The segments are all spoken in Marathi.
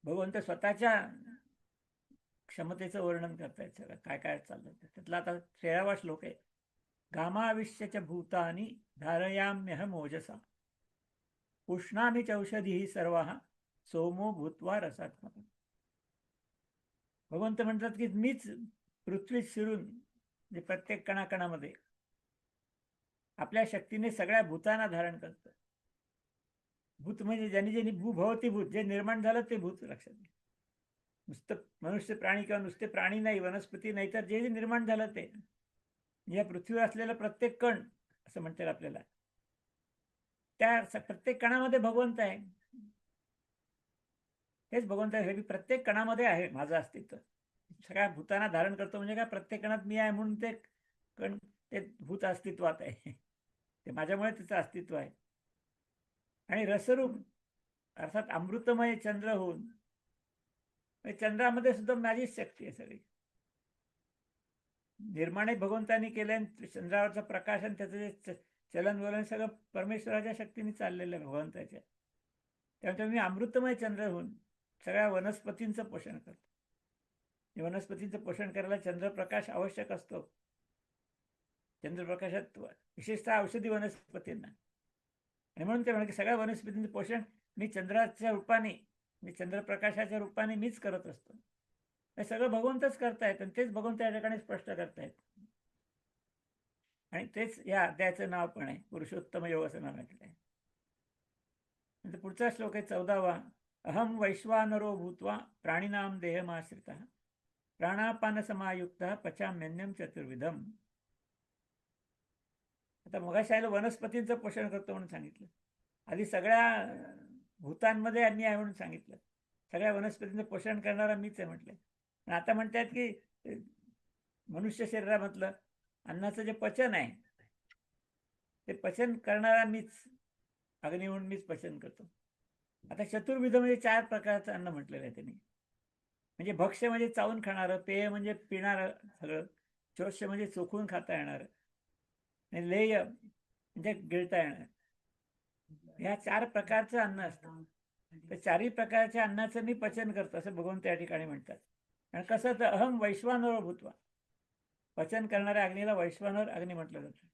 भगवंत स्वतःच्या क्षमतेचं वर्णन करतायत. सगळं काय काय चाललं त्यातला आता 13वा श्लोक आहे. घामाविश्यच भूतानी धारयाम्यहम ओजसा उष्णामी चौषधी सर्व सोमो भूत्वा रसात्मक. भगवंत म्हणतात की मीच पृथ्वीत शिरून म्हणजे प्रत्येक कणाकणामध्ये आपल्या शक्तीने सगळ्या भूतांना धारण करतं. भूत म्हणजे ज्यांनी ज्यांनी भूभवती भूत, जे निर्माण झालं ते भूत लक्षात घ्या. नुसतं मनुष्य प्राणी किंवा नुसते प्राणी नाही, वनस्पती नाही, तर जे निर्माण झालं ते या पृथ्वीवर असलेलं प्रत्येक कण असं म्हणतात आपल्याला, त्या प्रत्येक कणामध्ये भगवंत आहे. हेच भगवंत आहे. प्रत्येक कणामध्ये आहे माझं अस्तित्व. सगळ्या भूतांना धारण करतो म्हणजे काय, प्रत्येक कणात मी आहे म्हणून ते कण ते भूत अस्तित्वात आहे. ते माझ्यामुळे त्याचं अस्तित्व आहे. आणि रसरूप अर्थात अमृतमय चंद्र होऊन चंद्रामध्ये सुद्धा माझीच शक्ती आहे सगळी. निर्माण भगवंतांनी केले, चंद्रावरचा प्रकाश आणि त्याचं जे चलन वलन सगळं परमेश्वराच्या शक्तीने चाललेलं आहे भगवंताच्या. त्यामुळे मी अमृतमय चंद्र होऊन सगळ्या वनस्पतींचं पोषण करतो. वनस्पतींचं पोषण करायला चंद्रप्रकाश आवश्यक असतो. चंद्रप्रकाशात विशेषतः औषधी वनस्पतींना, आणि म्हणून ते म्हणे की सगळ्या वनस्पतींचं पोषण मी चंद्राच्या रूपाने, मी चंद्रप्रकाशाच्या रूपाने मीच करत असतो. हे सगळं भगवंतच करतायत आणि तेच भगवंत या ठिकाणी स्पष्ट करतायत. आणि तेच या अध्यायाचं नाव पण आहे, पुरुषोत्तम योग असं नाव म्हटलंय. नंतर पुढचा श्लोक आहे 14वा. अहम वैश्वानरो भूत्वा प्राणिनाम देहमाश्रितः प्राणापान समायुक्त पचाम्यन्यम चतुर्विधम. आता मगाशी आलं वनस्पतींचं पोषण करतो म्हणून सांगितलं. आधी सगळ्या भूतांमध्ये अन्य आहे म्हणून सांगितलं. सगळ्या वनस्पतींचं पोषण करणारा मीच आहे म्हटलंय. आणि आता म्हणतात की मनुष्य शरीरामधलं अन्नाचं जे पचन आहे ते पचन करणारा मीच, अग्नी म्हणून मीच पचन करतो. आता चतुर्विध म्हणजे 4 प्रकारचं अन्न म्हटलेलं आहे त्यांनी. म्हणजे भक्ष्य म्हणजे चावून खाणारं, पेय म्हणजे पिणारं सगळं, चोष्य म्हणजे चोखून खाता येणारं, आणि लेय म्हणजे गिळता येणार. ह्या 4 प्रकारचं अन्न असतं. तर 4ही प्रकारच्या अन्नाचं मी पचन करतो असं भगवंत या ठिकाणी म्हणतात. आणि कसं तर अहम वैश्वानरो भूत्वा, पचन करणाऱ्या अग्नीला वैश्वानर अग्नी म्हटलं जातं.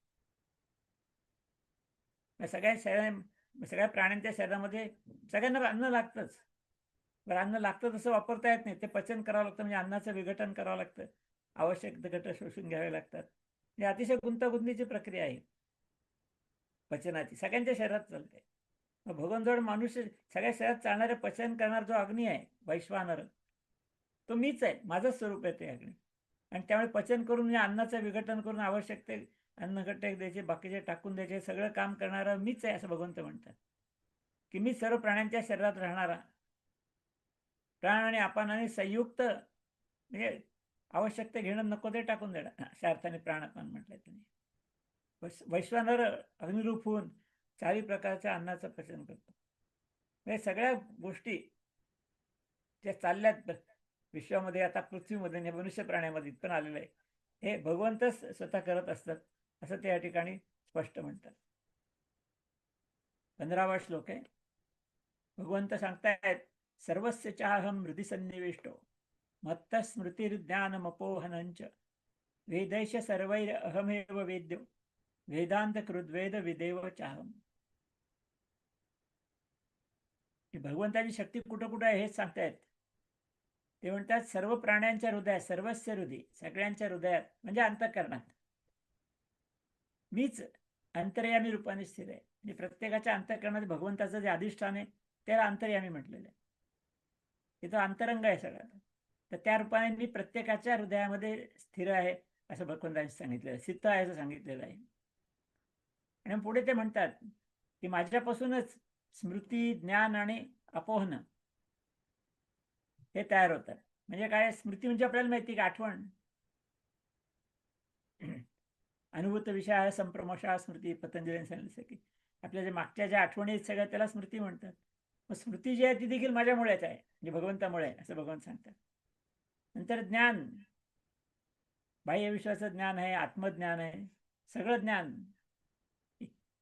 सगळ्या प्राण्यांच्या शरीरामध्ये सगळ्यांना अन्न लागतंच. बरं, अन्न लागतं तसं वापरता येत नाही, ते पचन करावं लागतं. म्हणजे अन्नाचं विघटन करावं लागतं, आवश्यक घटक शोषून घ्यावे लागतात. ही अतिशय गुंतागुंतीची प्रक्रिया आहे पचनाची, सगळ्यांच्या शरीरात चालते. मग भगवंतजवळ मनुष्य सगळ्या शरीरात चालणारे पचन करणारा जो अग्नी आहे वैश्वानर, तो मीच आहे, माझंच स्वरूप आहे ते अग्नी. आणि त्यामुळे पचन करून या अन्नाचं विघटन करून आवश्यक ते अन्न घटक द्यायचे, बाकीचे टाकून द्यायचे, सगळं काम करणारा मीच आहे असं भगवंत म्हणतात. की मी सर्व प्राण्यांच्या शरीरात राहणारा, प्राण आणि अपानाने संयुक्त, म्हणजे आवश्यक ते घेणं, नको ते टाकून देणं, अशा अर्थाने प्राणापान म्हटलंय त्यांनी. वैश्वानर अग्निरूप होऊन 4ही प्रकारच्या अन्नाचं पचन करतो. म्हणजे सगळ्या गोष्टी ज्या चालल्यात विश्वामध्ये, आता पृथ्वीमध्ये, मनुष्य प्राण्यामध्ये पण आलेलं आहे, हे भगवंतच स्वतः करत असतात असं ते या ठिकाणी स्पष्ट म्हणतात. 15वा श्लोक आहे. भगवंत सांगतायत सर्वस्य चाहम हृदि सन्निविष्टो मत्त स्मृतिर्ज्ञानमपोहनंच वेदैश सर्वैर अहमेव वेद्यो वेदांत कृद्वेद विदेव चाहम. भगवंताची शक्ती कुठं कुठं आहे हेच सांगतायत. ते म्हणतात सर्व प्राण्यांच्या हृदयात, सर्वस्य हृदय, सगळ्यांच्या हृदयात म्हणजे अंतःकरणात मीच अंतर्यामी रूपाने स्थिर आहे. म्हणजे प्रत्येकाच्या अंतःकरणात भगवंताचं जे अधिष्ठान आहे त्याला अंतर्यामी म्हटलेलं आहे. तिथं अंतरंग आहे सगळं. तर त्या रूपाने मी प्रत्येकाच्या हृदयामध्ये स्थिर आहे असं भगवंतांनी सांगितलेलं आहे, सिद्ध आहे असं सांगितलेलं आहे. आणि पुढे ते म्हणतात की माझ्यापासूनच स्मृती, ज्ञान आणि अपोहन हे तयार होतात. म्हणजे काय, स्मृती म्हणजे आपल्याला माहिती की आठवण, अनुभूत विषय संप्रमोषा स्मृती, पतंजली सांगितलं की आपल्या जे मागच्या ज्या आठवणी आहेत सगळ्या त्याला स्मृती म्हणतात. मग स्मृती जी आहे ती देखील माझ्यामुळेच आहे, म्हणजे भगवंतामुळे आहे असं भगवंत सांगतात. नंतर ज्ञान, बाह्य विश्वाचं ज्ञान आहे, आत्मज्ञान आहे, सगळं ज्ञान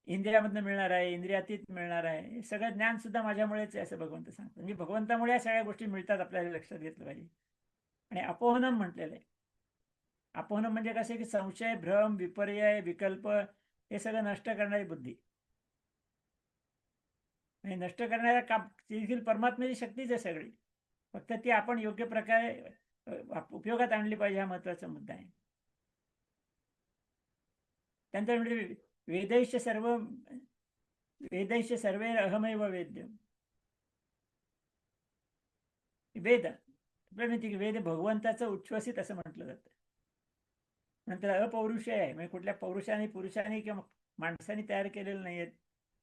इंद्रियामधनं मिळणार आहे, इंद्रियातीत मिळणार आहे, हे सगळं ज्ञान सुद्धा माझ्यामुळेच आहे असं भगवंत सांगतो. म्हणजे भगवंतामुळे या सगळ्या गोष्टी मिळतात, आपल्याला लक्षात घेतलं पाहिजे. आणि अपोहनम म्हटलेलं आहे. अपोहनम म्हणजे कसं की संशय, भ्रम, विपर्यय, विकल्प हे सगळं नष्ट करणारी बुद्धी. आणि नष्ट करणाऱ्या काम देखील परमात्म्याची शक्तीच आहे सगळी. फक्त ती आपण योग्य प्रकारे उपयोगात आणली पाहिजे, हा महत्वाचा मुद्दा आहे. त्यानंतर म्हणजे वेदैश्य सर्वे अहमैव वेद्यम. वेद आपल्याला माहिती की वेद भगवंताचं उच्छ्वसित असं म्हटलं जातं. नंतर अपौरुषय आहे, म्हणजे कुठल्या पौरुषाने, पुरुषाने किंवा माणसाने तयार केलेले नाही आहेत,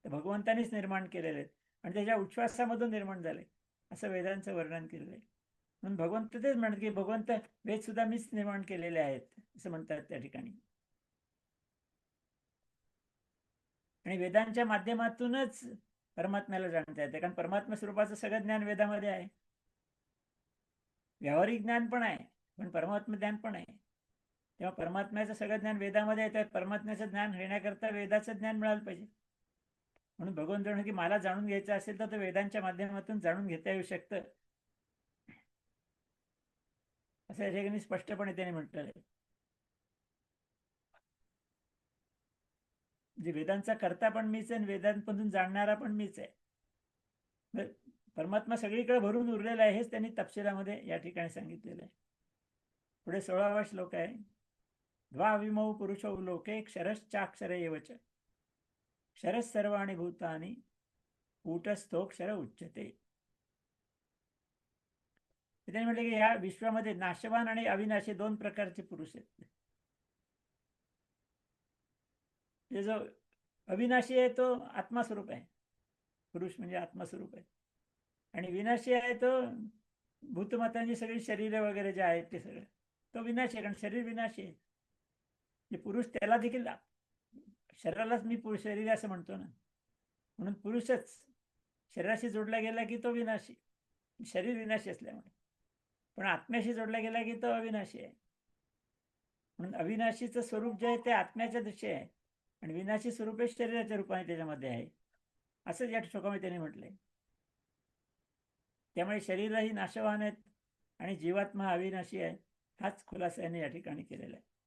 तर भगवंतानीच निर्माण केलेले आहेत आणि त्याच्या उच्छ्वासामधून निर्माण झाले असं वेदांचं वर्णन केलेलं आहे. म्हणून भगवंत तेच म्हणतात की भगवंत वेद सुद्धा मीच निर्माण केलेले आहेत असं म्हणतात त्या ठिकाणी. आणि वेदांच्या माध्यमातूनच परमात्म्याला जाणता येते, कारण परमात्मा स्वरूपाचं सगळं ज्ञान वेदामध्ये आहे. व्यावहारिक ज्ञान पण आहे, पण परमात्मा ज्ञान पण आहे. तेव्हा परमात्म्याचं सगळं ज्ञान वेदामध्ये येतं. परमात्म्याचं ज्ञान घेण्याकरता वेदाचं ज्ञान मिळालं पाहिजे. म्हणून भगवंत म्हणून की मला जाणून घ्यायचं असेल तर वेदांच्या माध्यमातून जाणून घेता येऊ शकतं, असं या ठिकाणी स्पष्टपणे त्याने म्हटलेलं आहे. म्हणजे वेदांचा कर्ता पण मीच आहे आणि वेदांमधून जाणणारा पण मीच आहे. परमात्मा सगळीकडे भरून उरलेला आहे, हेच त्यांनी तपशिलामध्ये या ठिकाणी सांगितलेलं आहे. पुढे 16वा श्लोक आहे. द्वाविमौ पुरुषौ लोके क्षरश्चाक्षर एवच क्षरः सर्वाणि भूतानि कूटस्थोक्षर उच्यते. त्याने म्हटलं की या विश्वामध्ये नाशवान आणि अविनाशी दोन प्रकारचे पुरुष आहेत. जो अविनाशी आहे तो आत्मास्वरूप आहे, पुरुष म्हणजे आत्मास्वरूप आहे. आणि विनाशी आहे तो भूतमातांची सगळी शरीर वगैरे जे आहेत ते सगळं, तो विनाशी आहे, कारण शरीर विनाशी आहे. जे पुरुष त्याला देखील, शरीरालाच मी पुरुष शरीर असं म्हणतो ना, म्हणून पुरुषच शरीराशी जोडला गेला की तो विनाशी, शरीर विनाशी असल्यामुळे. पण आत्म्याशी जोडला गेला की तो अविनाशी आहे. म्हणून अविनाशीचं स्वरूप जे आहे ते आत्म्याच्या दृष्टी आहे आणि विनाशी स्वरूप हे शरीराच्या रूपाने त्याच्यामध्ये आहे, असं या श्लोकामध्ये त्यांनी म्हटलंय. त्यामुळे शरीरही नाशवान आहेत आणि जीवात्मा अविनाशी आहे, हाच खुलासा यांनी या ठिकाणी केलेला आहे.